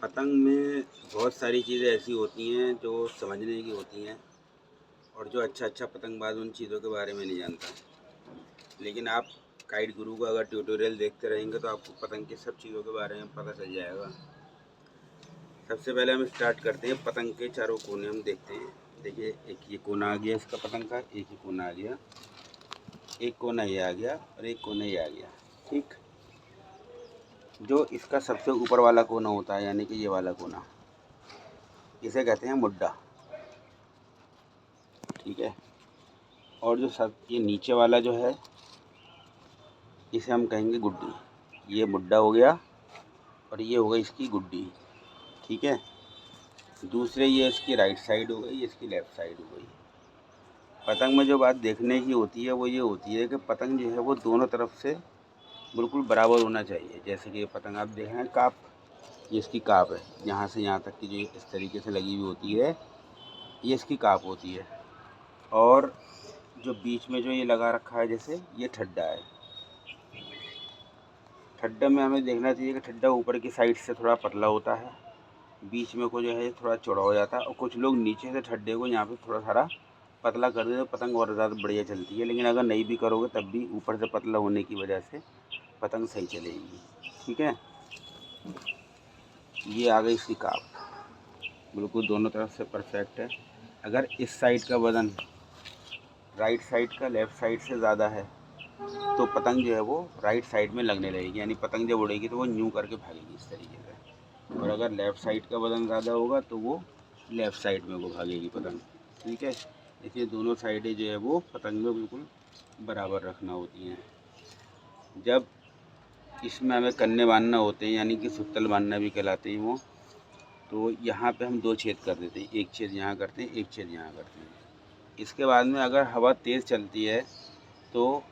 पतंग में बहुत सारी चीज़ें ऐसी होती हैं जो समझने की होती हैं, और जो अच्छा पतंगबाज उन चीज़ों के बारे में नहीं जानता। लेकिन आप काइट गुरु का अगर ट्यूटोरियल देखते रहेंगे तो आपको पतंग की सब चीज़ों के बारे में पता चल जाएगा। सबसे पहले हम स्टार्ट करते हैं, पतंग के चारों कोने हम देखते हैं। देखिए, एक ये कोना आ गया इसका पतंग का, एक ही कोना आ गया, एक कोना ये आ गया और एक कोना ये आ गया। ठीक, जो इसका सबसे ऊपर वाला कोना होता है यानी कि ये वाला कोना, इसे कहते हैं मुड्डा। ठीक है, और जो सब ये नीचे वाला जो है इसे हम कहेंगे गुड्डी। ये मुड्डा हो गया और ये हो गई इसकी गुड्डी। ठीक है, दूसरे ये इसकी राइट साइड हो गई, इसकी लेफ़्ट साइड हो गई। पतंग में जो बात देखने की होती है वो ये होती है कि पतंग जो है वो दोनों तरफ से बिल्कुल बराबर होना चाहिए। जैसे कि ये पतंग आप देख रहे हैं काप, ये इसकी काप है, यहाँ से यहाँ तक की जो इस तरीके से लगी हुई होती है ये इसकी काप होती है। और जो बीच में जो ये लगा रखा है जैसे ये ठड्डा है। ठड्डे में हमें देखना चाहिए कि ठड्डा ऊपर की साइड से थोड़ा पतला होता है, बीच में को जो है थोड़ा चौड़ा हो जाता है, और कुछ लोग नीचे से ठड्डे को यहाँ पे थोड़ा सारा पतला कर देते तो पतंग और ज़्यादा बढ़िया चलती है। लेकिन अगर नहीं भी करोगे तब भी ऊपर से पतला होने की वजह से पतंग सही चलेगी। ठीक है, ये आ गई इसकी काप, बिल्कुल दोनों तरफ से परफेक्ट है। अगर इस साइड का वज़न राइट साइड का लेफ़्ट साइड से ज़्यादा है तो पतंग जो है वो राइट साइड में लगने लगेगी, यानी पतंग जब उड़ेगी तो वो यूँ करके भागेगी इस तरीके से। और अगर लेफ़्ट साइड का वज़न ज़्यादा होगा तो वो लेफ़्ट साइड में वो भागेगी पतंग। ठीक है, इसलिए दोनों साइडें जो है वो पतंग में बिल्कुल बराबर रखना होती हैं। जब इसमें हमें कन्ने बांधना होते हैं यानी कि सुत्तल बांधना भी कहलाते हैं वो, तो यहाँ पे हम 2 छेद कर देते हैं, एक छेद यहाँ करते हैं, एक छेद यहाँ करते हैं। इसके बाद में अगर हवा तेज़ चलती है तो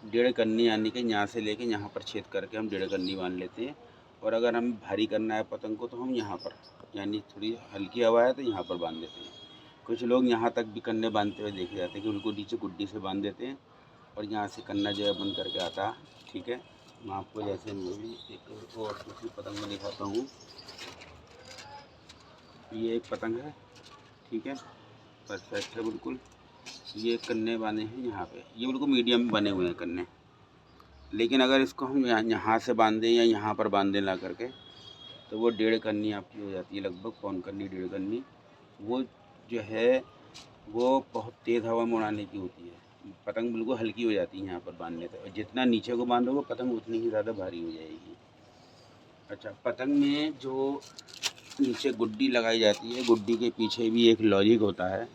1.5 कन्नी यानी कि यहाँ से लेके यहाँ पर छेद करके हम 1.5 कन्नी बांध लेते हैं। और अगर हमें भारी करना है पतंग को तो हम यहाँ पर, यानी थोड़ी हल्की हवा है तो यहाँ पर बांध देते हैं। कुछ लोग यहाँ तक भी कन्ने बांधते हुए देखे जाते हैं कि उनको नीचे गुड्डी से बांध देते हैं और यहाँ से कन्ना जो है बंद करके आता है। ठीक है, मैं आपको जैसे मैं भी एक और दूसरी पतंग में दिखाता हूँ। ये एक पतंग है, ठीक है, परफेक्ट है बिल्कुल। ये कन्ने बने हैं यहाँ पे, ये बिल्कुल मीडियम में बने हुए हैं कन्ने। लेकिन अगर इसको हम यहाँ से बांध दें या यहाँ पर बांध दें ला करके तो वो 1.5 कन्नी आपकी हो जाती है, लगभग पौन कन्नी 1.5 कन्नी। वो जो है वो बहुत तेज़ हवा में उड़ाने की होती है। पतंग बिल्कुल हल्की हो जाती है यहाँ पर बांधने से, और जितना नीचे को बांधोगे पतंग उतनी ही ज़्यादा भारी हो जाएगी। अच्छा, पतंग में जो नीचे गुड्डी लगाई जाती है, गुड्डी के पीछे भी एक लॉजिक होता है।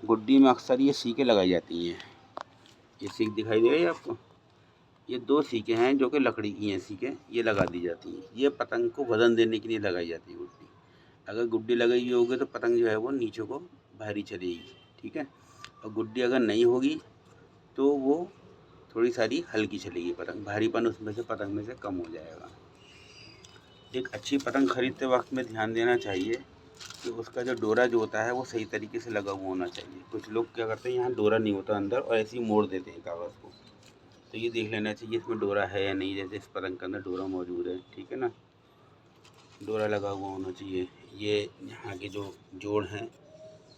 गुड्डी में अक्सर ये सीकें लगाई जाती हैं। ये सीक दिखाई दे रही है आपको, ये 2 सीकें हैं जो कि लकड़ी की हैं सीकें, ये लगा दी जाती हैं। ये पतंग को वज़न देने के लिए लगाई जाती है गुड्डी। अगर गुड्डी लगाई हुई होगी तो पतंग जो है वो नीचे को भारी चलेगी। ठीक है, और गुड्डी अगर नहीं होगी तो वो थोड़ी सारी हल्की चलेगी पतंग, भारीपन उसमें से पतंग में से कम हो जाएगा। एक अच्छी पतंग खरीदते वक्त में ध्यान देना चाहिए कि उसका जो डोरा जो होता है वो सही तरीके से लगा हुआ होना चाहिए। कुछ लोग क्या करते हैं, यहाँ डोरा नहीं होता अंदर और ऐसे ही मोड़ देते हैं कागज़ को, तो ये देख लेना चाहिए इसमें डोरा है या नहीं। जैसे इस पतंग के अंदर डोरा मौजूद है, ठीक है ना, डोरा लगा हुआ होना चाहिए। ये यहाँ के जो जोड़ हैं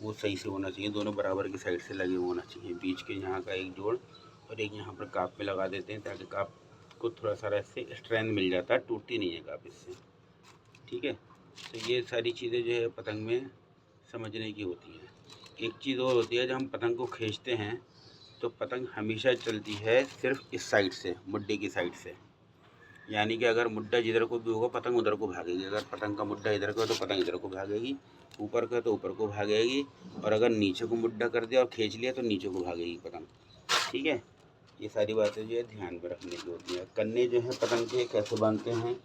वो सही से होना चाहिए, दोनों बराबर की साइड से लगे होना चाहिए। बीच के यहाँ का एक जोड़ और एक यहाँ पर काप पे लगा देते हैं ताकि काप को थोड़ा सा इससे स्ट्रेंथ मिल जाता है, टूटती नहीं है काप इससे। ठीक है, तो ये सारी चीज़ें जो है पतंग में समझने की होती है। एक चीज़ और होती है, जब हम पतंग को खींचते हैं तो पतंग हमेशा चलती है सिर्फ इस साइड से, मुड्डे की साइड से। यानी कि अगर मुड्डा जिधर को भी होगा पतंग उधर को भागेगी। अगर पतंग का मुड्डा इधर का हो तो पतंग इधर को भागेगी, ऊपर का तो ऊपर को भागेगी, और अगर नीचे को मुड्डा कर दिया और खींच लिया तो नीचे को भागेगी पतंग। ठीक है, ये सारी बातें जो है ध्यान में रखने की होती है। कन्ने जो है पतंग के कैसे बांधते हैं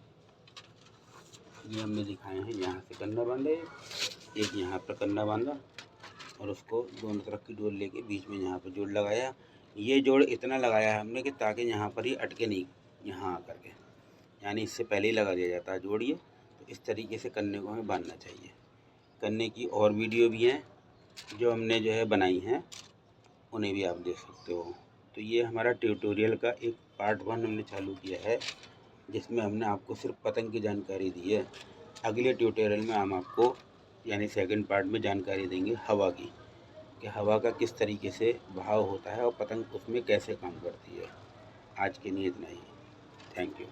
ये हमने दिखाए हैं। यहाँ से कन्ना बांधे, एक यहाँ पर कन्ना बांधा और उसको दोनों तरफ की डोर लेके बीच में यहाँ पर जोड़ लगाया। ये जोड़ इतना लगाया है हमने कि ताकि यहाँ पर ही अटके नहीं, यहाँ आकर के, यानी इससे पहले ही लगा दिया जाता है जोड़ ये। तो इस तरीके से कन्ने को हमें बांधना चाहिए। कन्ने की और वीडियो भी हैं जो हमने जो है बनाई हैं, उन्हें भी आप देख सकते हो। तो ये हमारा ट्यूटोरियल का एक पार्ट 1 हमने चालू किया है जिसमें हमने आपको सिर्फ पतंग की जानकारी दी है। अगले ट्यूटोरियल में हम आपको यानी सेकंड पार्ट में जानकारी देंगे हवा की, कि हवा का किस तरीके से बहाव होता है और पतंग उसमें कैसे काम करती है। आज के लिए इतना ही। Thank you.